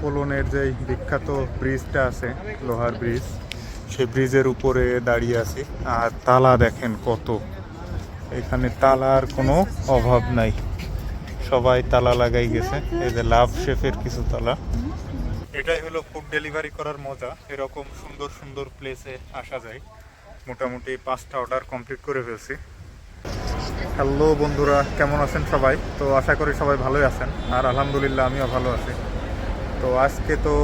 কোলনের যে বিখ্যাত ব্রিজটা আছে, লোহার ব্রিজ, সেই ব্রিজের উপরে দাঁড়িয়ে আছি। আর তালা দেখেন কত, এখানে তালার কোনো অভাব নাই, সবাই তালা লাগাই গেছে। এই যে লাভ শেফের কিছু তালা। এটাই হলো ফুড ডেলিভারি করার মজা, এরকম সুন্দর সুন্দর প্লেসে আসা যায়। মোটামুটি 5টা অর্ডার কমপ্লিট করে ফেলছি। হ্যালো বন্ধুরা, কেমন আছেন সবাই? তো আশা করি সবাই ভালোই আছেন, আর আলহামদুলিল্লাহ আমিও ভালো আছি। তো আজকে তো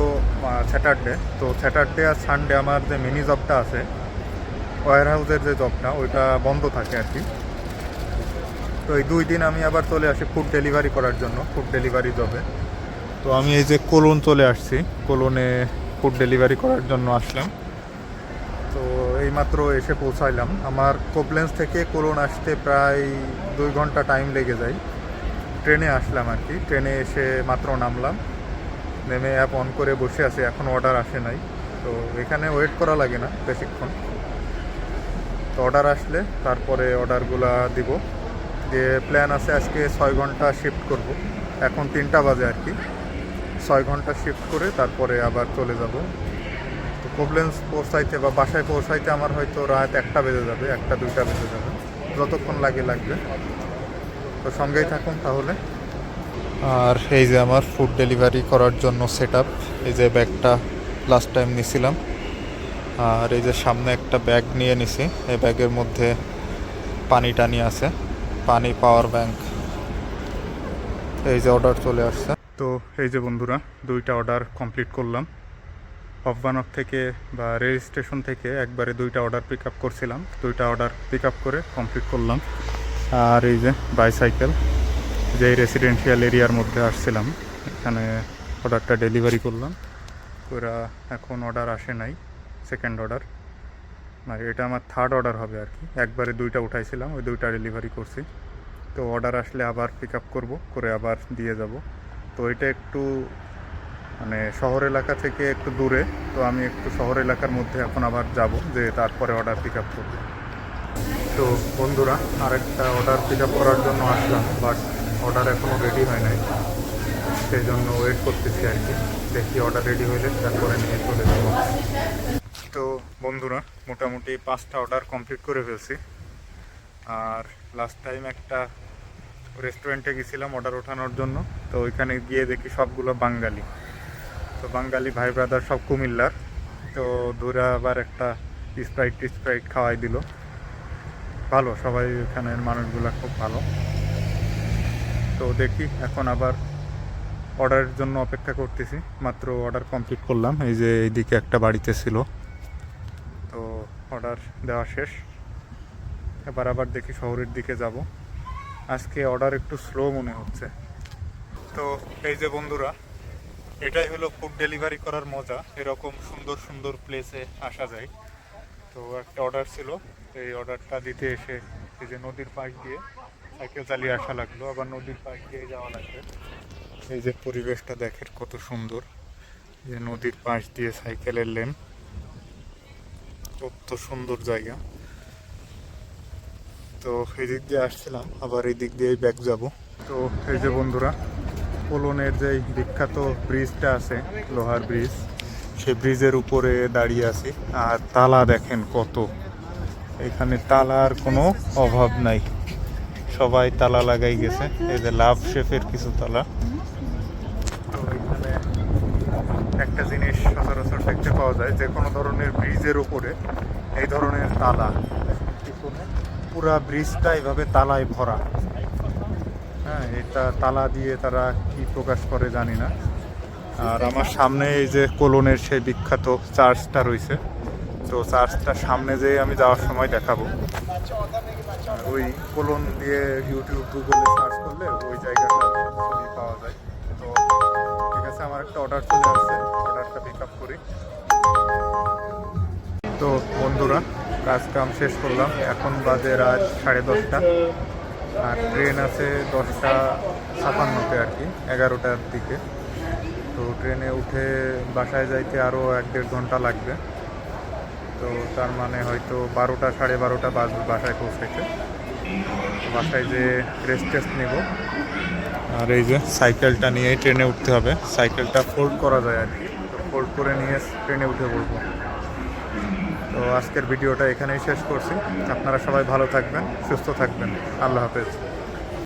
স্যাটারডে, তো স্যাটারডে আর সানডে আমার যে মিনি জবটা আছে, ওয়্যার হাউসের যে জবটা, ওইটা বন্ধ থাকে আর কি। তো এই 2 দিন আমি আবার চলে আসি ফুড ডেলিভারি করার জন্য, ফুড ডেলিভারি জবে। তো আমি এই যে কোলন চলে আসছি, কোলনে ফুড ডেলিভারি করার জন্য আসলাম। তো এইমাত্র এসে পৌঁছাইলাম। আমার কোবলেন্স থেকে কোলন আসতে প্রায় 2 ঘন্টা টাইম লেগে যায়। ট্রেনে আসলাম আর কি, ট্রেনে এসে মাত্র নামলাম, নেমে অ্যাপ অন করে বসে আছি, এখন অর্ডার আসে নাই। তো এখানে ওয়েট করা লাগে না বেশিক্ষণ। তো অর্ডার আসলে তারপরে অর্ডারগুলা দিব। যে প্ল্যান আছে আজকে 6 ঘন্টা শিফট করব, এখন 3টা বাজে আর কি। 6 ঘন্টা শিফট করে তারপরে আবার চলে যাব। তো কোবলেন্স পৌঁছাইতে বা বাসায় পৌঁছাইতে আমার হয়তো রাত 1টা বেজে যাবে, 1টা 2টা বেজে যাবে, যতক্ষণ লাগবে। তো সঙ্গেই থাকুন তাহলে। আর এই যে আমার ফুড ডেলিভারি করার জন্য সেট আপ, এই যে ব্যাগটা লাস্ট টাইম নিয়েছিলাম, আর এই যে সামনে একটা ব্যাগ নিয়ে নিছি। এই ব্যাগের মধ্যে পানি টানি আছে, পানি, পাওয়ার ব্যাংক। এই যে অর্ডার চলে আসছে। তো এই যে বন্ধুরা, 2টা অর্ডার কমপ্লিট করলাম। অফবানক থেকে বা রেল স্টেশন থেকে একবারে 2টা অর্ডার পিক আপ করছিলাম, 2টা অর্ডার পিক আপ করে কমপ্লিট করলাম। আর এই যে বাইসাইকেল, যেই রেসিডেন্সিয়াল এরিয়ার মধ্যে আসছিলাম, এখানে অর্ডারটা ডেলিভারি করলাম। ওরা এখন অর্ডার আসে নাই, সেকেন্ড অর্ডার, মানে এটা আমার 3rd অর্ডার হবে আর কি। একবারে 2টা উঠাইছিলাম, ওই 2টা ডেলিভারি করছি। তো অর্ডার আসলে আবার পিক আপ করবো, করে আবার দিয়ে যাব। তো এটা একটু মানে শহর এলাকা থেকে একটু দূরে, তো আমি একটু শহর এলাকার মধ্যে এখন আবার যাব, যে তারপরে অর্ডার পিক আপ করবো। তো বন্ধুরা, আরেকটা অর্ডার পিক আপ করার জন্য আসলাম, বাট অর্ডার এখনও রেডি হয় নাই, সেই জন্য ওয়েট করতেছি আর কি। দেখি অর্ডার রেডি হইলে তারপরে নিয়ে চলে যাব। তো বন্ধুরা, মোটামুটি 5টা অর্ডার কমপ্লিট করে ফেলছি। আর লাস্ট টাইম একটা রেস্টুরেন্টে গেছিলাম অর্ডার ওঠানোর জন্য, তো ওইখানে গিয়ে দেখি সবগুলো বাঙালি। তো বাঙালি ভাই ব্রাদার সব কুমিল্লার। তো ধরে আবার একটা স্প্রাইট খাওয়াই দিল। ভালো, সবাই এখানের মানুষগুলো খুব ভালো। তো দেখি এখন আবার অর্ডারের জন্য অপেক্ষা করতেছি। মাত্র অর্ডার কমপ্লিট করলাম, এই যে এইদিকে একটা বাড়িতে ছিল, তো অর্ডার দেওয়া শেষ। এবার আবার দেখি শহরের দিকে যাব। আজকে অর্ডার একটু স্লো মনে হচ্ছে। তো এই যে বন্ধুরা, এটাই হলো ফুড ডেলিভারি করার মজা, এরকম সুন্দর সুন্দর প্লেসে আসা যায়। তো একটা অর্ডার ছিল, এই অর্ডারটা দিতে এসে এই যে নদীর পাশ দিয়ে সাইকেল চালিয়ে আসা লাগলো, আবার নদীর পাশ দিয়ে যাওয়া লাগবে। এই যে পরিবেশটা দেখেন কত সুন্দর, যে নদীর পাশ দিয়ে সাইকেলের লেন, কত সুন্দর জায়গা। তো এই দিক দিয়ে আসছিলাম, আবার এই দিক দিয়ে ব্যাক যাব। তো এই যে বন্ধুরা, কোলনের যে বিখ্যাত ব্রিজটা আছে, লোহার ব্রিজ, সেই ব্রিজের উপরে দাঁড়িয়ে আছি। আর তালা দেখেন কত, এখানে তালার কোনো অভাব নাই, সবাই তালা লাগাই গেছে। এই যে লাভ শেফের কিছু তালা। তো এখানে একটা জিনিস সচরাচর দেখতে পাওয়া যায়, যে কোনো ধরনের ব্রিজের উপরে এই ধরনের তালা, পুরা ব্রিজটা এইভাবে তালায় ভরা। হ্যাঁ, এটা তালা দিয়ে তারা কি প্রকাশ করে জানি না। আর আমার সামনে এই যে কোলনের সেই বিখ্যাত চার্চটা রয়েছে, তো চার্চটার সামনে যে আমি যাওয়ার সময় দেখাবো। ওই কোলন দিয়ে ইউটিউব গুগলে সার্চ করলে ওই জায়গাটা ছবি পাওয়া যায়। তো ঠিক আছে, আমার একটা অর্ডার চলে আসছে, অর্ডারটা পিক আপ করি। তো বন্ধুরা, কাজ কাম শেষ করলাম, এখন বাজে রাত 10:30। আর ট্রেন আছে 10:56-তে আর কি, 11টার দিকে। তো ট্রেনে উঠে বাসায় যাইতে আরও 1-1.5 ঘন্টা লাগবে। তো তার মানে হয়তো 12টা, 12:30 বাজবে বাসায় পৌঁছাইতে। বাসায় যে রেস্ট টেস্ট নেব, আর এই যে সাইকেলটা নিয়েই ট্রেনে উঠতে হবে, সাইকেলটা ফোল্ড করা যায় আর কি, ফোল্ড করে নিয়ে ট্রেনে উঠে পড়বো। তো আজকের ভিডিওটা এখানেই শেষ করছি। আপনারা সবাই ভালো থাকবেন, সুস্থ থাকবেন। আল্লাহ হাফেজ।